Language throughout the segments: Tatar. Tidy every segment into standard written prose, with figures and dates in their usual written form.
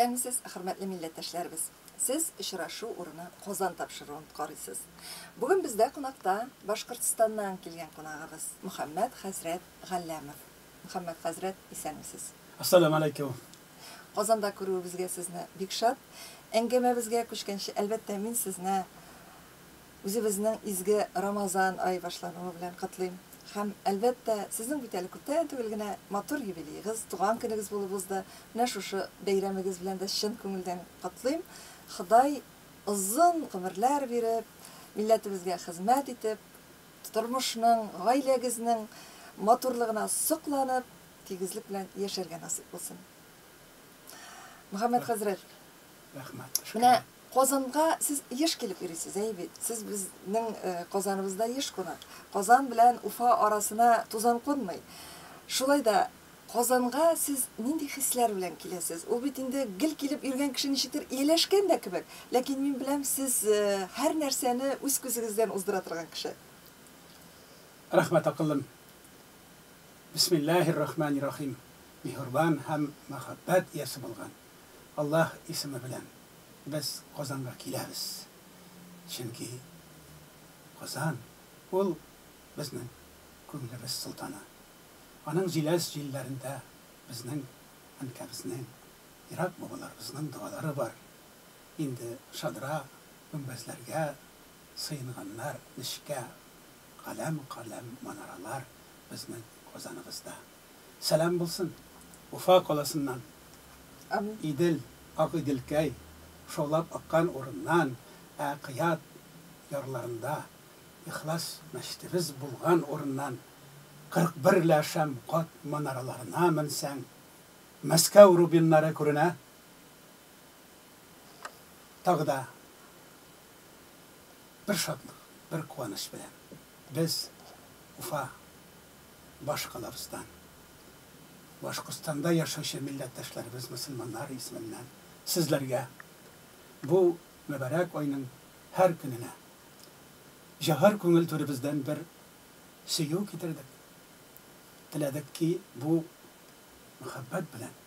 Исәнмесез, хөрмәтле милләттәшләребез. Сез очрашу урыны Казан тапшыруын карыйсыз. Бүген бездә кунакта Башкортстаннан килгән кунагыбыз Мөхәммәд хәзрәт Галләмов. Мөхәммәд хәзрәт, исәнмесез. Ассаламу алейкум. Казанда күрүебезгә сезне бик шат. Әңгәмәбезгә күчкәнче, әлбәттә, мин сезне үзебезнең изге Рамазан ай башлануы белән котлыйм. Һәм әлбәттә, сезнең бит әле күптән түгел генә матур юбилейгыз, туган көнегез булып узды. Менә шушы бәйрәмегез белән дә чын күңелдән котлыйм. Ходай озын гомерләр биреп, милләтебезгә хезмәт итеп, тормышның, гаиләгезнең матурлыгына сокланып, тигезлек белән яшәргә насыйп булсын. Мөхәммәд хәзрәт, Рәхмәт. менә Казанга сез еш килеп йөрисез, бит. Сез безнең Казаныбызда еш кунак. Казан белән Уфа арасына тузан кунмый. Шулай да Казанга сез нинди хисләр белән киләсез? Ул бит инде гел килеп йөргән кеше ничектер ияләшкән дә кебек. Ләкин мин беләм, сез һәр нәрсәне үз күзегездән уздыра торган кеше. Рәхмәт акылым. Бисмиллаһир-рахманир-рахим. Мехрибан һәм мәхәббәт иясе булган Аллаһ исеме белән biz Казанга киләбез. Чөнки Казан ул безнең күңелебез султаны. Аның җиләс җилләрендә безнең әнкәбезнең, Ирак бабаларыбызның дуалары бар. Инде шадра гөмбәзләргә сыйынганнар, нишкә каләм манаралар безнең Казаныбызда. Сәлам булсын Уфа каласыннан. Амин. Идел, Ак Иделкәй шаулап аккан урыннан, Әкыят ярларында, Ихлас мәчетебез булган урыннан, 41 ләшәм кат манараларына менсәң, Мәскәү рубиннары күренә. Тагы да бер шатлык, бер куаныч белән без Уфа башкалабыздан, Башкортстанда яшәүче милләттәшләребез мөселманнар исеменнән сезләргә бу мөбарәк айның һәр көненә җаһар күңел түребездән бер сөю китердек. Теләдек ки, бу мәхәббәт белән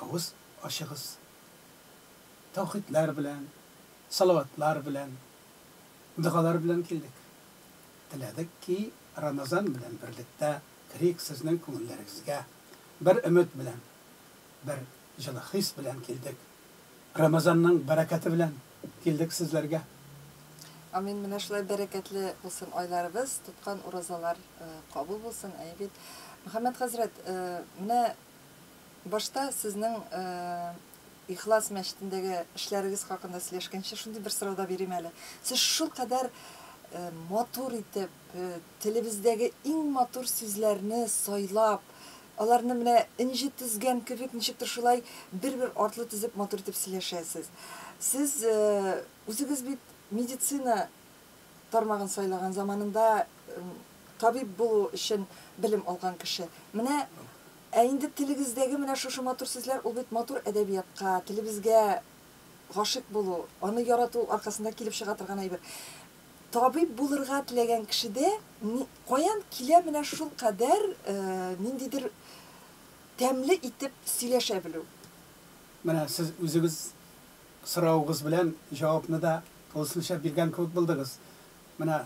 авыз ачыгыз, тәүхидләр белән, салаватлар белән, дугалар белән килдек. Теләдек ки, Рамазан белән берлектә керик сезнең күңелләрегезгә, бер өмет белән, бер җылы хис белән килдек. Рамазанның бәрәкәте белән килдек сезләргә. Амин. Менә шулай бәрәкәтле булсын айларыбыз, тоткан уразалар кабул булсын, бит. Мөхәммәд хәзрәт, менә башта сезнең Ихлас мәчетендәге эшләрегез хакында сөйләшкәнче шундый бер сорауда бирим әле. Сез шул кадәр матур итеп, телебездәге иң матур сүзләрне сайлап, аларны менә инҗе тезгән кебек ничектер шулай бер-бер артлы тезеп матур итеп сөйләшәсез. Сез үзегез бит медицина тармагын сайлаган заманында табиб булу өчен белем алган кеше. Менә инде телегездәге менә шушы матур сүзләр, ул бит матур әдәбиятка, телебезгә гашык булу, аны ярату аркасында килеп чыга торган әйбер. Табиб булырга теләгән кешедә каян килә менә шул кадәр ниндидер тәмле итеп сөйләшә белү? Менә сез үзегез сорауыгыз белән җавапны да тулысынча биргән кебек булдыгыз. Менә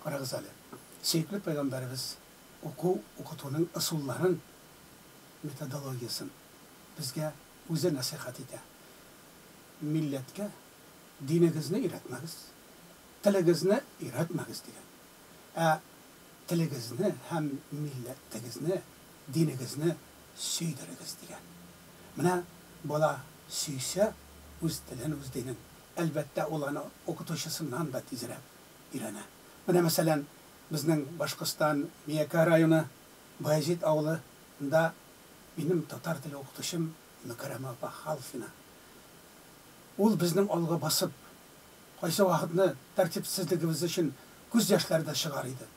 карагыз әле. Сөйкле пәйгамбәрбез укытуның ысулларын, методологиясын безгә үзе насихат итә. Милләткә динегезне өйрәтмәгез, телегезне өйрәтмәгез дигән. Телегезне һәм милләтегезне, динегезне сөйдерегез дигән. Менә бала сөйсә, үз телен, үз динен, әлбәттә ул аны укытучысыннан да тизрәк өйрәнә. Менә мәсәлән, безнең Башкортстан Миякә районы Баязит авылында минем татар теле укытучым Мөкәррәмә Халфина. Ул безнең алга басып, кайсы вакытны тәртипсезлегебез өчен күз яшьләре дә чыгар иде.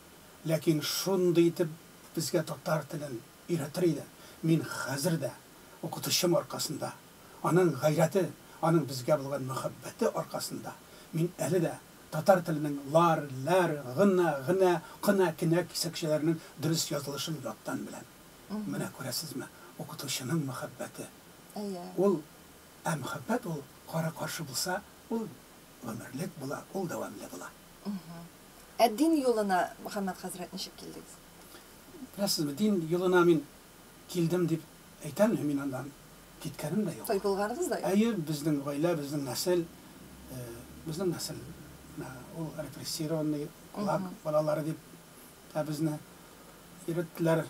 Ләкин шундый итеп безгә татар телен өйрәтер иде. Мин хәзер дә укытучым аркасында, аның гайрәте, аның безгә булган мәхәббәте аркасында мин әле дә татар теленең лар, ләр, гына, кына, кинә кисәкчәләренең дөрес язылышын яттан беләм. Менә күрәсезме, укытучының мәхәббәте. Ул Muhabbet ol kara karşı bulsa, ol ömürlük bula, ol devamlı bula. Din yoluna Muhammed Hazret nişip geldiniz? Bilasizmi, din yoluna min kildim dip aytan min ondan gitkenim de yok. Toy bulganınız da yok. Ayı bizden oğla, bizden nesil, o represiyonu, kulak balaları dip bizni irettiler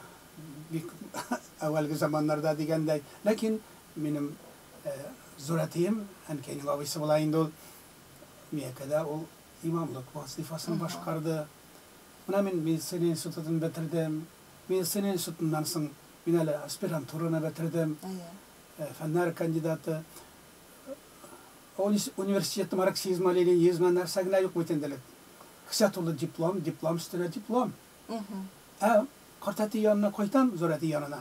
evvelki zamanlarda degende. Lakin benim zuratiyim, kendi avisi bulayında ol, miyakada ol imamlık vazifasını başkardı. Buna min medisine enstitüsünü bitirdim. Medisine enstitüsünden sonra minale aspiranturuna bitirdim. Fenler kandidatı. Üniversitede Marksizm ile yazmanlar sagna yok mutendelik. Kısa tolu diplom üstüne diplom. Kartati yanına koytan, zorati yanına.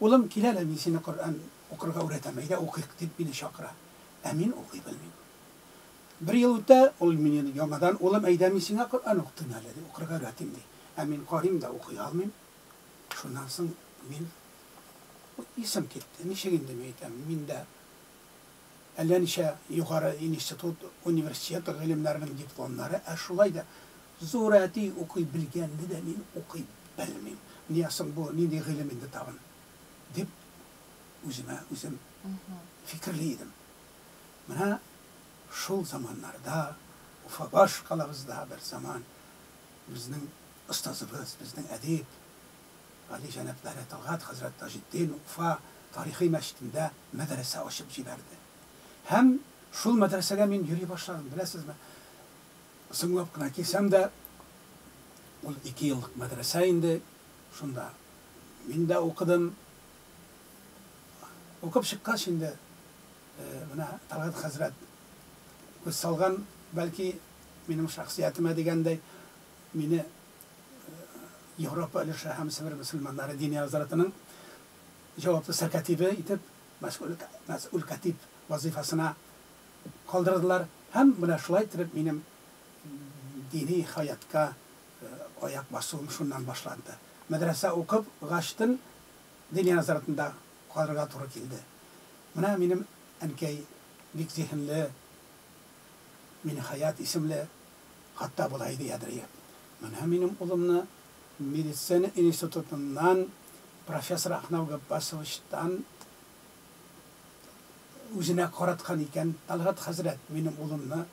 Oğlum kilale misine Kur'an okurga öğretemeydi, okuyuk deyip beni şakıra. Emin okuy bilmeyin. Bir yıl öte, olmayın yanından, oğlum eydemizine Kur'an okutun halde, okurga öğretim deyip. Emin kahim da okuy almayayım. Şundan sonra min isim gitti, nişegin demeydim, min de Ellenişe yukarı institut, üniversite ilimlerinin diplomları, şulayda zorati okuy bilgendi de min okuy bilmeyim. Niyasın bu, nindi iliminde tavan. Dip, üzüm fikirliydim. Bana şul zamanlarda, ufa baş kalabızda bir zaman, bizden ustazımız, bizden edip, Ali Cenab-ı Talhat Hazret Tajiddin ufa tarihi meştinde medrese açıp jiberdi. Hem şul medresege min yürüye başladım, bilesizmi? Sınıf kına kesem de, o 2 yıllık medrese indi, şunda min de okudum. Okup çıkkan şimdi, bana Talhat Hazret göz salgan, belki benim şahsiyetime degende, beni Avrupa ilişki hemsever Müslümanları Dini Hazretleri'nin cevaplı serkatibi itip mesul katip vazifasına kaldırdılar. Hem buna şulaytırıp benim dini hayatka ayak basılım şundan başlandı. Medrese okup kaçtın Dini Hazretleri'nde kaldırga turu geldi. Buna benim enkey bik zihinli mini hayat isimli hatta bulaydı yadırıyı. Buna benim oğlumla Medisine Enstitüsü'nden Profesör Ahnav Gabbasoviç'tan üzerine karatkan iken Talhat Hazret benim oğlumla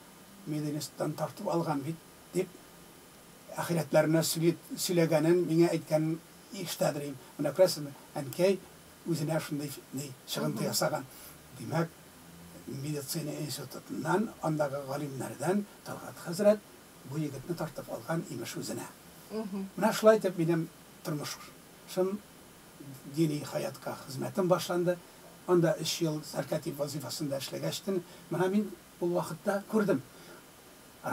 Medine'den tartıp algan deyip ahiretlerine söylegenin, bana etken iştedireyim. Buna kırasın mı? Enkey üzerine şunday şıgıntı yasagan. Demek Medisine Enstitüsü'nden ondaki galimlerden Talhat Hazret bu yigitini tartıp algan imiş üzerine. Buna şulaytıp benim turmuşum dini hayatka hizmetim başlandı. Onda 3 yıl serkatip vazifasında işlegeçtim. Buna min bu vakitte gördüm.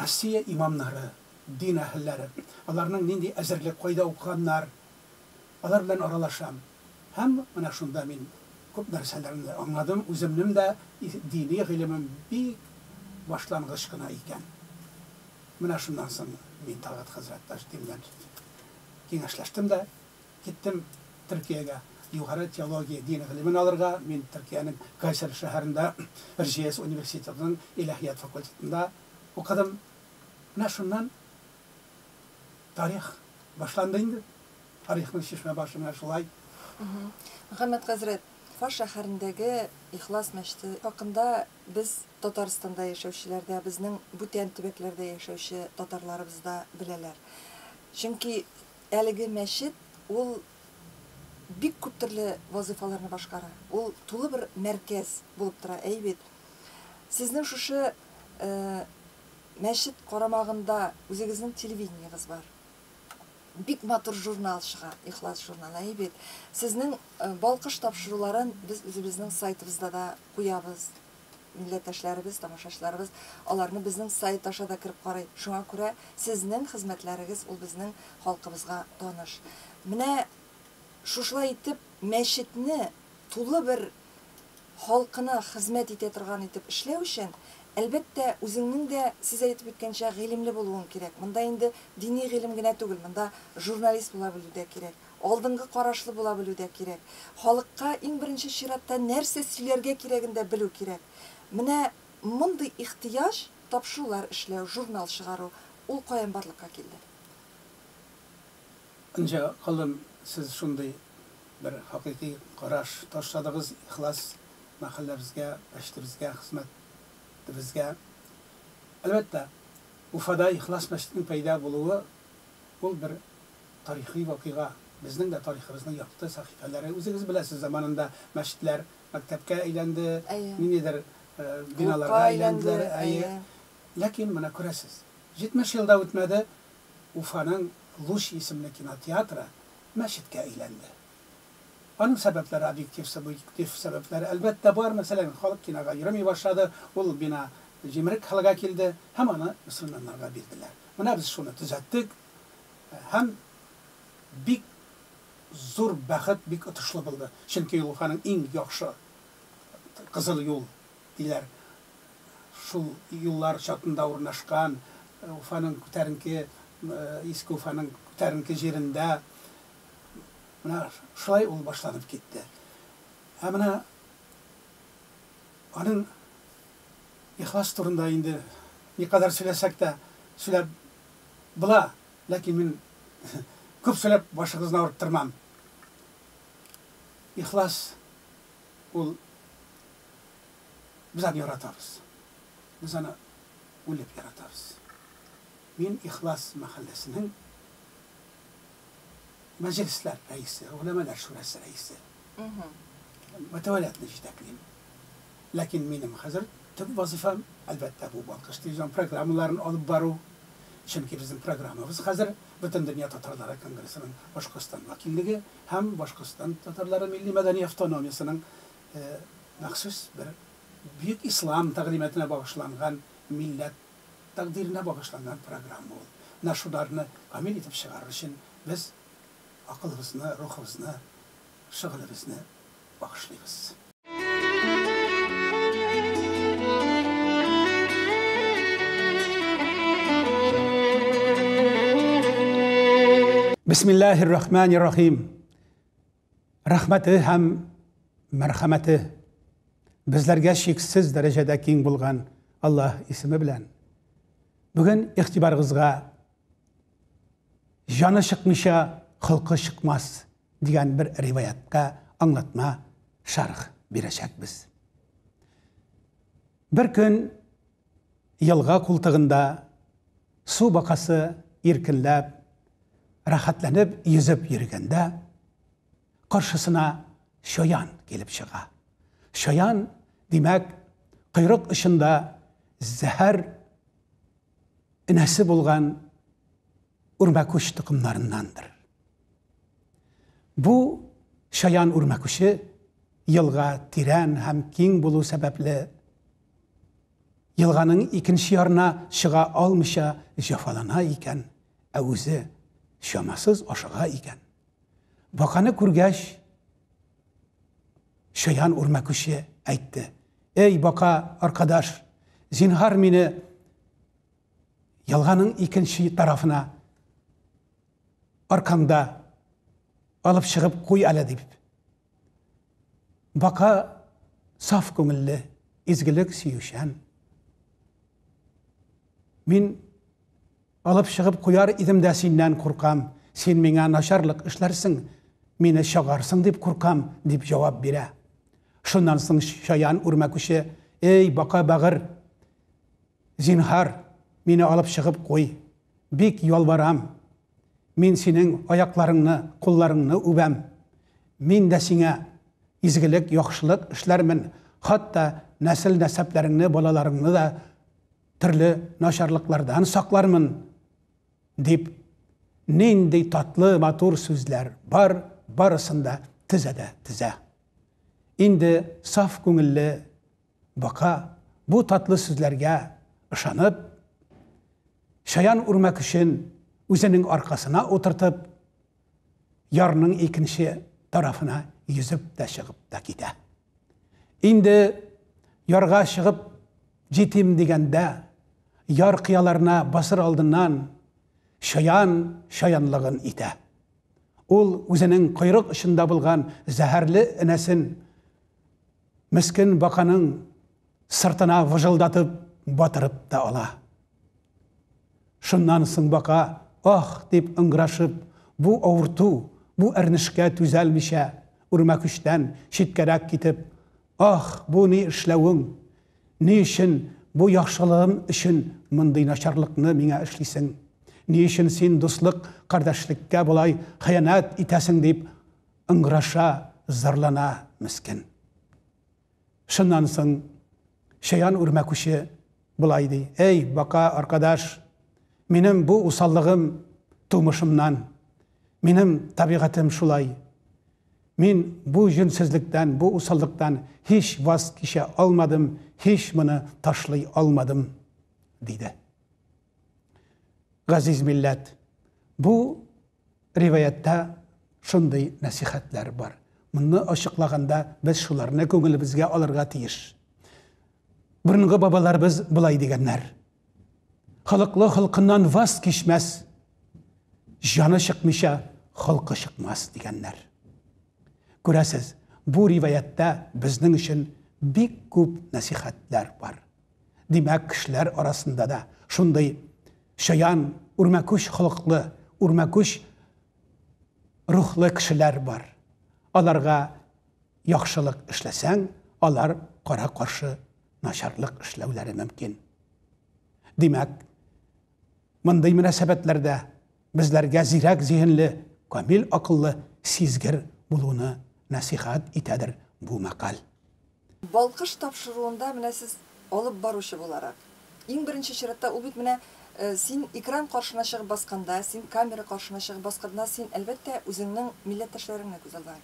Rusya imamları, din ehilleri, onların nindi ezerlik koyda okuyanlar, onlar bilen aralaşam. Hem buna şunda min köp derslerini anladım. Özümnüm de dini ilimin bir başlangıçkına iken. Buna şundan sonra min Talhat Hazret Tajiddin'den kengashleştim de gittim Türkiye'ye yukarı teoloji dini ilimini alırga. Men Türkiye'nin Kayseri şehrinde Erciyes Üniversitesi'nin İlahiyat Fakültesi'nde okudum. Buna şundan tarih başlandıydı. Tarihin şişme başına şulay. Muhammed Hazret, Fas şehrindeki İhlas Meşti hakkında biz Tataristan'da yaşauşilerde, bizning buten tübeklerde yaşauşu Tatarlarımız da bileler. Çünkü әлеге мәчет ул бик күп төрле вазифаларны башкара. Ул тулы бер мәркәз булып тора. Әйбит. Сезнең шушы мәчет карамагында үзегезнең телевидениегыз бар. Бик матур журнал чыга, Ихлас журналы. Әйбит. Сезнең балкыш тапшыруларын без үзебезнең сайтыбызда да куябыз. Милләттәшләребез, тамашачыларыбыз аларны безнең сайт аша да кирип карый. Шуңа күрә сезнең хезмәтләрегез ул безнең халкыбызга таныш. Менә шушылай итеп мәчетне тулы бер халкына хезмәт итә торган итеп эшләү өчен, әлбәттә үзеңнең дә сез әйтеп үткәнчә гыйлемле булуың кирәк. Монда инде дини гыйлем генә түгел, монда журналист була белү дә кирәк. алдынгы карашлы була белү дә кирәк. Халыкка иң беренче чиратта нәрсә сөйләргә кирәген дә белү кирәк. Менә мондый ихтыяҗ, тапшырулар эшләү, журнал чыгару, ул каян барлыкка килде? Önce kalım siz şunday bir hakiki qarash tashladığınız ihlas mahallemizge, beştimizge, hizmetimizge. Elbette Ufada ihlas meştinin peyda buluğu bu bir tarihi vakıga. Bizning de tariximizning yaptığı sahifeleri. O'zingiz bilasiz zamanında meştler mektepke eğlendi, ninedir binalarga eğlendiler. Lakin bana köresiz. 70 yılda ötmedi Ufa'nın Luş isimli kinotiyatra meşitke eğlendi. Onun sebepleri, objektif sebepleri elbette var. Mesela halk kinaga yürümeye başladı. O bina cimrik halga kildi. Hem onu Müslümanlarga bildiler. Buna biz şunu düzelttik. Hem bir zor bəxət, bir atışlı buldu. Çünkü Ufa'nın en yaxşı Kızıl yol diler. Şu yollar çatında ornaşkan Ufa'nın kütərinki eski Ufa'nın kütərinki yerinde şulay ol başlanıp gitti. Hem onun ihlas turunda indi ne kadar söylesek de söylep bula. Lakin men köp söylep başınızdan ağrıttırmam. İhlas ol biz onu yaratırız. Biz onu ölüp yaratırız. Men İhlas mahallesinin meclisler reisi, ulemalar şurası reisi. Müteveliyatını iştekliyim. Lakin benim hazır tüm vazifem elbette bu alkışlayacağım programlarını alıp baru. Çünkü bizim programımız hazır bütün Dünya Tatarları Kongresi'nin Başkistan vakilliği hem Başkistan Tatarları Milli Medeni Avtonomiyası'nın mahsus bir büyük İslam taklimatına bağışlanan millet takdirine bağışlanan programı oldu. Naşularını amel edip çıkarır için biz akılımızını, ruhumuzunu, şığılımızını bağışlayız. Bismillahirrahmanirrahim. Rahmeti hem merhameti bizlerge şeksiz derecede keng bulgan Allah ismi bilen. Bugün ihtibarınızga canı çıkmışa hılkı çıkmaz diyen bir rivayatka anlatma şarh verecekmiz. Bir gün yılga kultığında su bakası irkinlep rahatlanıp yüzüp yürügende karşısına şoyan gelip çığa. Şoyan demek kıyrık ışında zehir inesi bulgan urmakuş tıkımlarındandır. Bu şoyan urmakuşu yılga tiren hem keng bulu sebeple yılganın ikinci yarına çığa almışa jafalana iken əvüzü şamasız aşağı iken. Bakanı kurgeç şoyan urmakuşu aytdı. Ey baka arkadaş, zinhar meni yılganın ikinci tarafına arkamda alıp çıkıp koy ala deyip. Baka saf köngüllü, izgilik süyüşen. Men alıp çıkıp koyar idim de senden korkam. Sen mene naşarlık işlersin, meni şağarsın deyip korkam deyip cevap bire. Şundan soň şoyan urmakuşu, ey baka bağır, zinhar meni alıp çıkıp koy. Bek yalvaram. Men senin ayaklarını, kollarını öpem. Men de sene izgilik, yaxşılık işlermin. Hatta nesil neseplerini, balalarını da türlü naşarlıklardan saklarmın deyip neyindey tatlı matur sözler var, barısında tize. İndi saf köngüllü baka bu tatlı sözlerge ışanıp şoyan urmak için özünün arkasına oturtup yarının ikinci tarafına yüzüp de çıkıp da gide. İndi yarga çıkıp jitim degende yar kıyalarına basır aldından şoyanlığın ite. ул үзенең койрык очында булган зәһәрле энәсен мескен баканың сыртына выжылдатып батырып та ала. Шуннан соң бака, ах дип ыңгырашып, бу авырту, бу әрнешкә түзәлмичә, үрмәкүчтән читкәрәк китеп, ах, бу ни эшләвең, ни өчен бу яхшылыгым өчен мондый начарлыкны миңа эшлисең, ни өчен син дуслык, кардәшлеккә булай хыянат итәсең дип ыңгыраша, зарлана мескен. Шуннан соң Шаян үрмәкүче булай ди: "Эй, бака arkadaş, минем бу усаллыгым тумышымнан, минем табигатым шулай. Мин бу җүнсезлектән, бу усаллыктан һич ваз кичә алмадым, һич моны ташлый алмадым", диде. Газиз милләт, бу риваяттә шундый насихатлар бар. Моны ачыклаганда без шуларны күңелебезгә алырга тиеш. Бұрынғы бабаларыбыз бұлай дегеннәр: халыклы халкыннан ваз кичмәс, жаны чыкмыйча халкы чыкмас дигәннәр. Күрәсез, бу риваяттә безнең өчен бик күп насихатлар бар. Димәк, кешеләр арасында да шундый шаян, үрмәкүч халыклы, үрмәкүч рухлы кешеләр бар. Аларга яхшылык эшләсәң, алар кара-каршы начарлык эшләүләре мөмкин. Димәк, мондый мөнәсәбәтләрдә безләргә зирәк зиһенле, камил акыллы, сизгер булуны насихат итәдер бу мәкаль. Балкыш тапшыруында менә сез алып баручы буларак, иң беренче чиратта ул бит менә син экран каршына чыгып басканда, син камера каршына чыгып басканда, син әлбәттә үзеңнең милләттәшләреңне күз алдына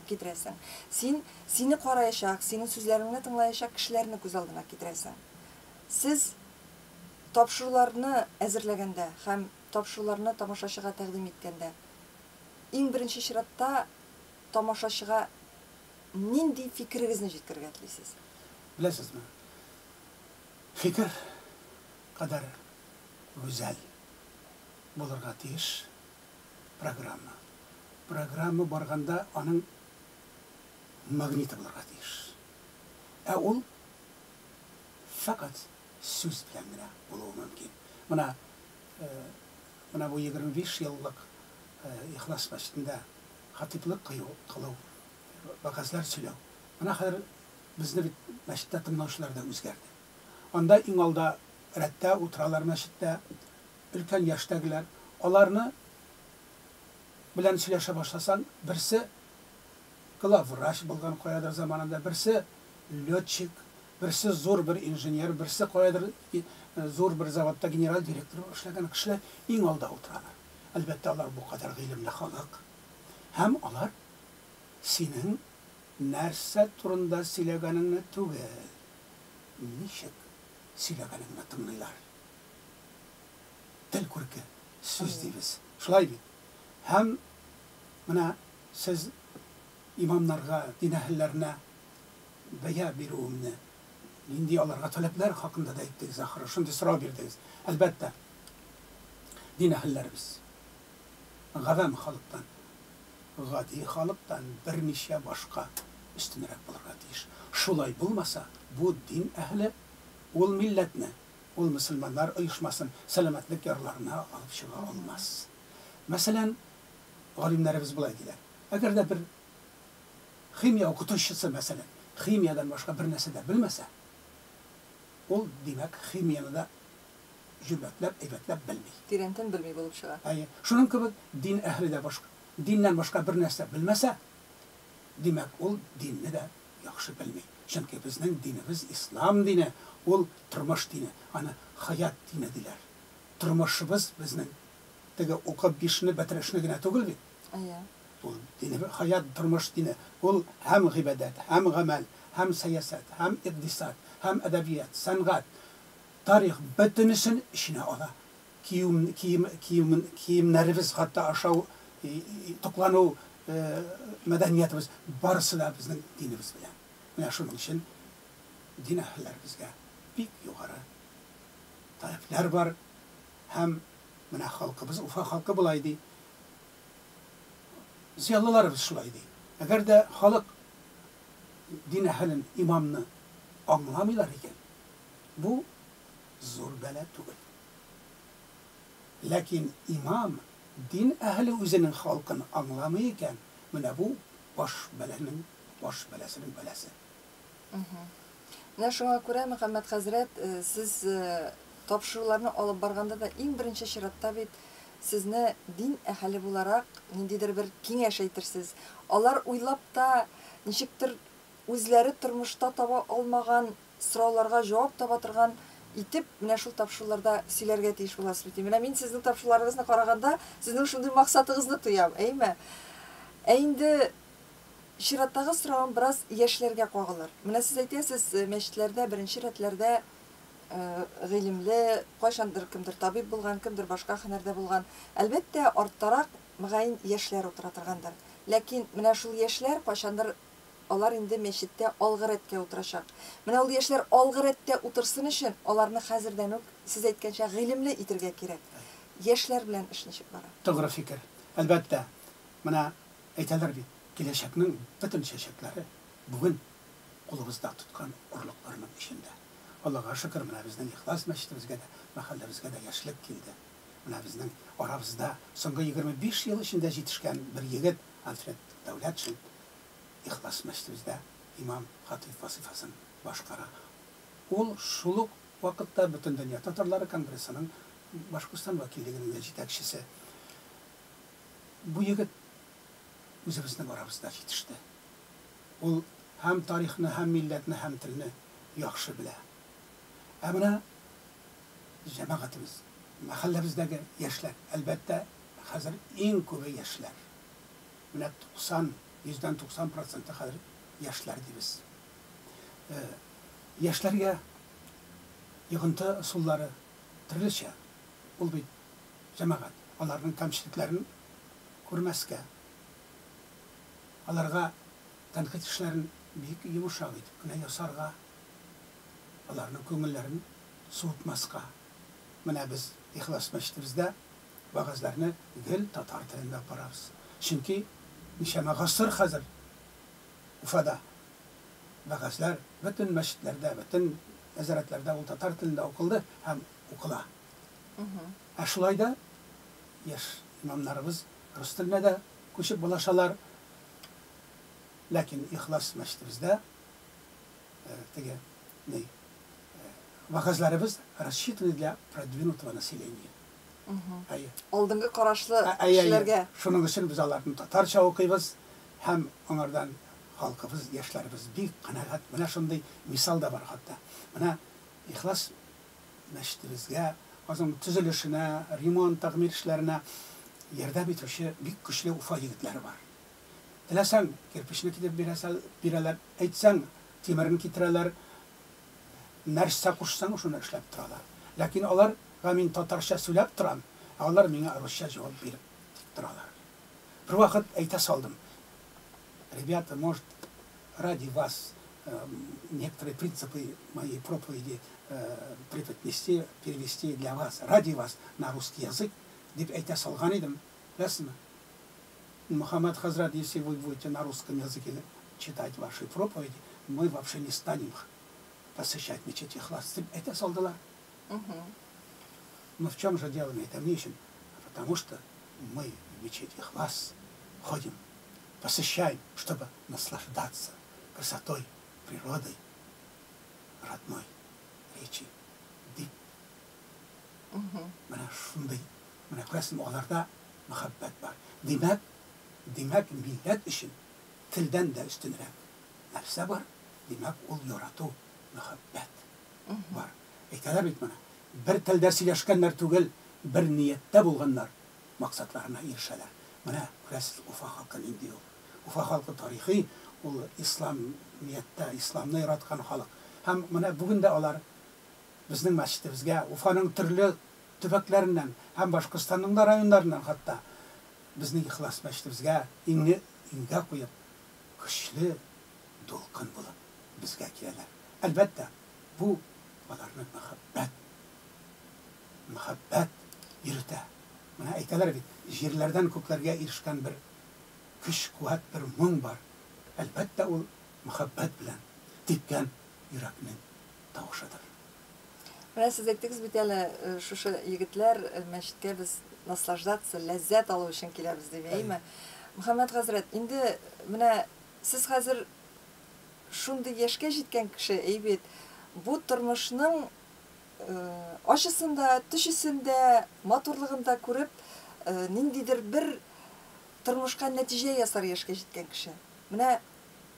китерәсең. Сине караячак, синең сүзләреңне тыңлаячак кешеләрне күз алдына китерәсең. Сез тапшыруларны әзерләгәндә һәм тапшыруларны тамашачыга тәкъдим иткәндә, иң беренче чиратта тамашачыга нинди фикерегезне җиткергә телисез? Беләсезме? Фикер кадәр güzel булырга тиеш программа. Программа барганда аның магниты булырга тиеш. Ул фақат сүз белән генә булуы мөмкин. Менә бу 25 еллык ихлас мәчетендә хатиплык кылу, вакызлар сөйләү. Менә хәзер безне бит мәчеттә тыңлаучылар да үзгәрде. Анда иң алда рәттә утыралар мәчеттә, өлкән яшьтәгеләр, аларны белән сөйләшә башласаң, берсе главврач булган каядыр заманында, берсе летчик, берсе зур бер инженер, берсе каядыр зур бер заводта генераль директор эшләгән кешеләр иң алда утыралар. Әлбәттә, алар бу кадәр гыйлемле халык. Һәм алар синең нәрсә турында сөйләгәнеңне түгел, ничек сөйләгәнеңне тыңлыйлар. Тел күрке, сүз дибез. Шулай бит. Һәм менә сез имамнарга, дин әһелләренә бәя бирүемне, нинди аларга таләпләр хакында да әйттегез, ахыры шундый сорау бирдегез. Әлбәттә, дин әһелләребез гавам халыктан, гади халыктан берничә башка өстенрәк булырга тиеш. Шулай булмаса, бу дин әһеле ул милләтне, ул мөселманнар оешмасын сәламәтлек ярларына алып чыга алмас. Мәсәлән, галимнәребез булай диләр: әгәр дә бер химия укытучысы, мәсәлән, химиядан башка бер нәрсә дә белмәсә, ул димәк химияны да җүбәтләп, әйбәтләп белми. Тирәнтен белми булып чыга. Шуның кебек дин әһле дә башка, диннән башка бер нәрсә белмәсә, димәк ул динне дә яхшы белми. Чөнки безнең динебез ислам дине, ул тормыш дине, аны хаят дине диләр. Тормышыбыз безнең теге укып бишне бетерешне генә түгел бит. Ул дине хаят, тормыш дине, ул һәм гыйбадат, һәм гамәл, һәм сәясәт, һәм иqtisad, һәм әдәбият, сәнгать, тарих бөтенесен эченә ала. Киемнәребез, хатта ашау, туклану мәдәниятебез барысы да безнең динебез белән. Менә шуның өчен дин әһелләребезгә бик югары таләпләр бар. Һәм менә халкыбыз, Уфа халкы булай ди: ziyallılarımız şulay değil. Eğer de halk din ehlinin imamını anlamıyorlar iken, bu zor bela değil. Lakin imam din ehli özünün halkını anlamıyorken, bu baş belasının belası. Менә шуңа күрә, Мөхәммәд хәзрәт, сез тапшыруларны алып барганда да иң беренче чиратта бит сезне дин әһеле буларак ниндидер бер киңәш әйтерсез. Алар уйлап та ничектер үзләре тормышта таба алмаган сорауларга җавап таба торган итеп, менә шул тапшыруларда сөйләргә тиеш буласыз бит. Менә мин сезнең тапшыруларыгызны караганда, сезнең шундый максатыгызны тоям, әйме? Инде чираттагы сорауым бераз яшьләргә кагылыр. Менә сез әйтәсез, мәчетләрдә, беренче рәтләрдә гыйлемле, кайчандыр кемдер табиб булган, кемдер башка һөнәрдә булган. Әлбәттә, арттарак мөгаен яшьләр утыра торгандыр. Ләкин менә шул яшьләр кайчандыр алар инде мәчеттә алгы рәткә утырачак. Менә ул яшьләр алгы рәттә утырсын өчен, аларны хәзердән үк сез әйткәнчә гыйлемле итәргә кирәк. Яшьләр белән эш ничек бара? Doğru fikir. Әлбәттә, менә әйтәләр бит, киләчәкнең бөтен чәчәкләре бүген кулыбызда тоткан орлыкларның ичендә. Аллаһка шөкер, менә безнең ихлас мәчетебезгә дә, мәхәлләбезгә дә яшьлек килде. Менә безнең арабызда соңгы 25 ел эчендә җитешкән бер егет, Альфред Дәүләтшин, ихлас мәчетебездә имам хатиф вазифасын башкара. Ул шул ук вакытта бөтен дөнья татарлары конгрессының Башкортстан вәкиллегенең җитәкчесе. Бу егет үзебезнең арабызда җитеште. Ул һәм тарихны, һәм милләтне, һәм телне яхшы белә. Ә менә җәмәгатебез, мәхәлләбездәге яшьләр, әлбәттә, хәзер иң күбе яшьләр. Менә 90% хәзер яшьләр дибез. Яшьләргә йогынты ысуллары төрлечә. Ул бит җәмәгать, аларның кемчелекләрен күрмәскә, аларга тәнкыйть эшләрен бик йомшак итеп кенә ясарга, аларның күңелләрен суытмаска. Менә без ихлас мәчетебездә вагазларны гел татар телендә барабыз. Чөнки ничәмә гасыр хәзер Уфада вагазлар бөтен мәчетләрдә, бөтен әзәрәтләрдә ул татар телендә укылды һәм укыла. Ә шулай да яшь имамнарыбыз рус теленә дә күчеп булашалар. Ләкин ихлас мәчетебездә теге вагазларыбыз рассчитаны для продвинутого населения. Алдынгы карашлы кешеләргә. Шуның өчен без аларны татарча укыйбыз һәм аңардан халкыбыз, яшьләребез бик канәгать. Менә шундый мисал да бар хәтта. Менә ихлас мәчетебезгә, азым төзелешенә, ремонт тәгъмир эшләренә ярдәм итүче бик көчле Уфа егетләре бар. Теләсәң, кирпичне китеп бирәләр, әйтсәң, тимерен китерәләр, нәрсә кушсаң, шуны эшләп торалар. Ләкин алар мин татарча сөйләп торам, алар миңа русча җавап биреп торалар. Бер вакыт әйтә салдым. Ребята, может, ради вас некоторые принципы моей проповеди преподнести, перевести для вас, ради вас на русский язык, дип әйтә салган идем. Беләсезме? Мухаммад Хазрат, если вы будете на русском языке читать ваши проповеди, мы вообще не станем посещать мечеть Ихлас. Это солдала. Но в чем же дело? Это не ищем. Потому что мы в мечеть Ихлас ходим, посещаем, чтобы наслаждаться красотой, природой, родной речи. Дип. Менә шундый, менә күрәсең, аларда мәхәббәт бар. Димәк, милләт өчен телдән дә өстенрәк нәрсә бар. Димәк, ул ярату, мәхәббәт бар. Әйтәләр бит менә, бер телдә сөйләшкәннәр түгел, бер ниятдә булганнар максатларына ирешәләр. Менә күрәсез, Уфа халкы нинди ул. Уфа халкы тарихи, ул ислам ниятдә, исламны яраткан халык. Һәм менә бүген дә алар безнең мәчетебезгә, Уфаның төрле төбәкләреннән һәм Башкортстанның да районнарыннан хәтта безнең ихлас мәчетебезгә иңгә куеп, көчле дулкын булып безгә киләләр. Әлбәттә, бу аларны мәхәббәт йөртә. Менә әйтәләр бит, җирләрдән күкләргә ирешкән бер Күч, куәт бер моң бар. Әлбәттә ул мөхәббәт белән типкән йөрәкнең тавышыдыр. Менә сез әйттегез бит әле, шушы егетләр мәчеткә без наслаждаться, ләззәт алу өчен киләбез дип, әйме? Мөхәммәд хәзрәт, инде менә сез хәзер шундый яшькә җиткән кеше, әйбит, бу тормышның ачысында, төшесендә, матурлыгында күреп, ниндидер бер тормышка нәтиҗә ясар яшькә җиткән кеше. Менә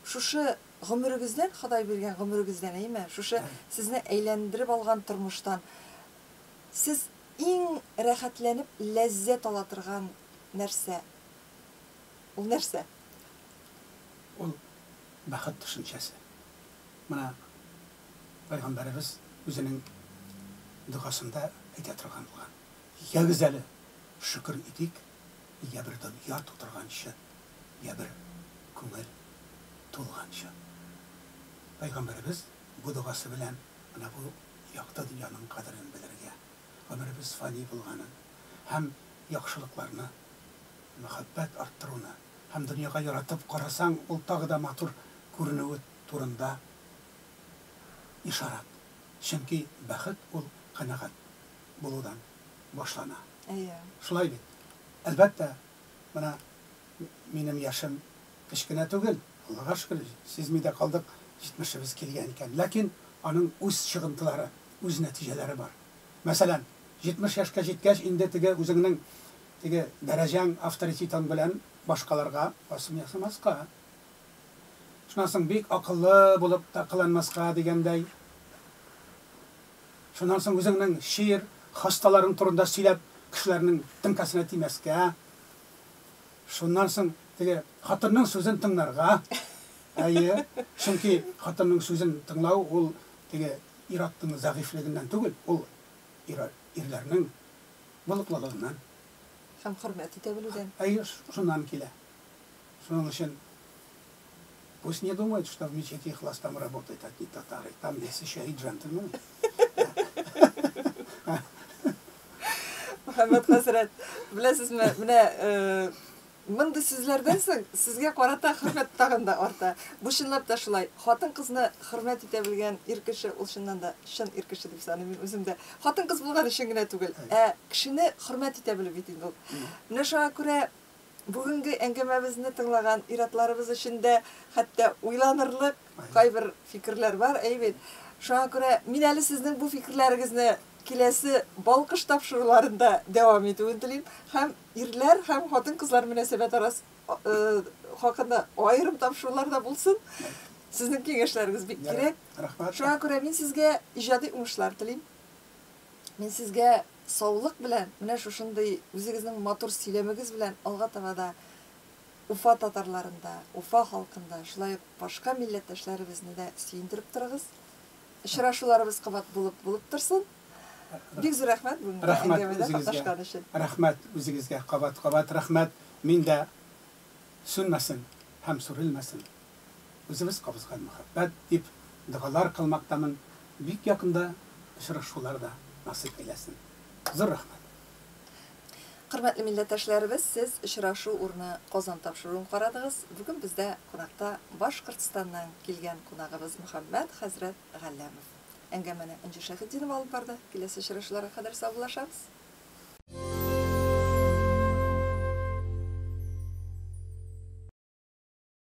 шушы гомерегездән, Ходай биргән гомерегездән, әйме? Шушы сезне әйләндереп алган тормыштан сез иң рәхәтләнеп, ләззәт ала торган нәрсә? Ул нәрсә? Ул бәхет төшенчәсе. Менә Пәйгамбәребез үзенең дуасында әйтә торган булган. Ягыз әле шөкер итик, я бер дөнья тутырганчы, я бер күңел тулганчы. Пәйгамбәребез бу дуасы белән менә бу якты дөньяның кадерен белергә, гомеребез фани булганын, һәм яхшылыкларны, мәхәббәт арттыруны, һәм дөньяга яратып карасаң, ул тагы да матур күренүе турында ишарат. Чөнки бәхет ул канәгать булудан башлана. Шулай бит. Әлбәттә, менә минем яшым кечкенә түгел. Аллага шөкер, сизми дә калдык, 70-без килгән икән. Ләкин аның үз чыгынтылары, үз нәтиҗәләре бар. Мәсәлән, 70 яшькә җиткәч, инде теге үзеңнең теге дәрәҗәң, авторитетың белән башкаларга басым ясамаска. Шуннан соң бик акыллы булып та кыланмаска дигәндәй. Шуннан соң үзеңнең шигырь, хасталарың турында сөйләп, кешеләрнең тынкасына тимәскә. Шуннан соң теге хатынның сүзен тыңларга. Әйе, чөнки хатынның сүзен тыңлау ул теге ираттың зәгыйфлегеннән түгел, ул ирләрнең булыклылыгыннан. Һәм хөрмәт итә белүдән. Әйе, шуннан килә. Шуның өчен пусть не думают, что в мечети Ихлас там работают одни татары. Там есть еще и джентльмены. Мөхәммәд хәзрәт, беләсезме, менә мондый сүзләрдән соң сезгә карата хөрмәт тагын да арта. Бу чынлап та шулай. Хатын-кызны хөрмәт итә белгән ир кеше, ул чыннан да чын ир кеше дип саныйм мин үземдә. Хатын-кыз булган өчен генә түгел, кешене хөрмәт итә белү бит инде ул. Менә шуңа күрә бүгенге әңгәмәбезне тыңлаган иратларыбыз өчен дә хәтта уйланырлык кайбер фикерләр бар, әйбит. Шуңа күрә мин әле сезнең бу фикерләрегезне киләсе балкыш тапшыруларында дәвам итүен телим. Һәм ирләр һәм хатын-кызлар мөнәсәбәт хакында аерым тапшырулар да булсын. Сезнең киңәшләрегез бик кирәк. Шуңа күрә мин сезгә иҗади уңышлар телим. Мин сезгә саулык белән, менә шушындый үзегезнең матур сөйләмегез белән алга табада Уфа татарларында, Уфа халкында, шулай ук башка милләттәшләребезне дә сөендереп торыгыз. Очрашуларыбыз кабат булып торсын. Бик зур рәхмәт бүгенге әңгәмәдә катнашкан өчен. Рәхмәт үзегезгә, кабат рәхмәт. Мин дә сүнмәсен һәм сүрелмәсен. Үзебез кабызган мәхәббәт дип дуалар кылмактамын. Бик якында очрашуларда насыйп әйләсен. Зур рәхмәт. Хөрмәтле милләттәшләребез, сез очрашу урыны Казан тапшыруын карадыгыз. Бүген бездә кунакта Башкортстаннан килгән кунагыбыз Мөхәммәд хәзрәт Галләмов. Әңгәмәне Энҗе Шәһиддинова алып барды. Киләсе очрашуларга кадәр саулашабыз.